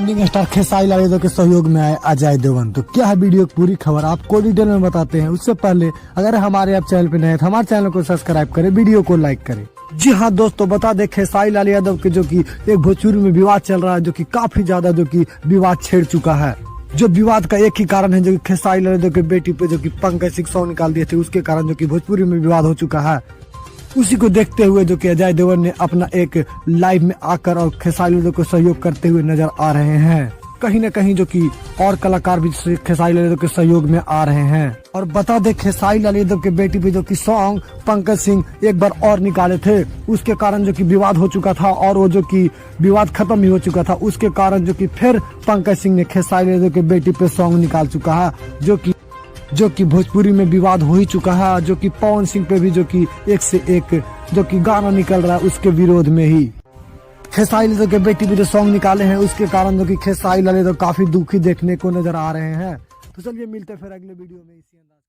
Trending star Khesari Lal Yadav के सहयोग में आए अजय देवगन। तो क्या है वीडियो की पूरी खबर आपको डिटेल में बताते हैं। उससे पहले अगर हमारे आप चैनल पे नए हैं तो हमारे चैनल को सब्सक्राइब करें, वीडियो को लाइक करें। जी हाँ दोस्तों, बता दें खेसारी लाल यादव के जो कि एक भोजपुरी में विवाद चल रहा है, जो कि काफी ज्यादा जो कि विवाद छेड़ चुका है। जो विवाद का एक ही कारण है, जो कि खेसारी लाल यादव के बेटी पे जो कि पंकज सिंह सॉन्ग निकाल दिए थे, उसके कारण जो कि भोजपुरी में विवाद हो चुका है। उसी को देखते हुए जो कि अजय देवगन ने अपना एक लाइव में आकर और खेसारी लाल यादव को सहयोग करते हुए नजर आ रहे हैं। कहीं न कहीं जो कि और कलाकार भी खेसारी लाल यादव के सहयोग में आ रहे हैं। और बता दे खेसारी लाल यादव के बेटी पे जो कि सॉन्ग पंकज सिंह एक बार और निकाले थे, उसके कारण जो कि विवाद हो चुका था और वो जो कि विवाद खत्म भी हो चुका था। उसके कारण जो कि फिर पंकज सिंह ने खेसारी लाल यादव के बेटी पे सॉन्ग निकाल चुका है, जो कि भोजपुरी में विवाद हो ही चुका है। जो कि पवन सिंह पे भी जो कि एक से एक जो कि गाना निकल रहा है, उसके विरोध में ही खेसारी लाल यादव के बेटी भी जो सॉन्ग निकाले हैं, उसके कारण जो कि खेसारी लाल यादव काफी दुखी देखने को नजर आ रहे हैं। तो चलिए मिलते फिर अगले वीडियो में इसी अंदाज।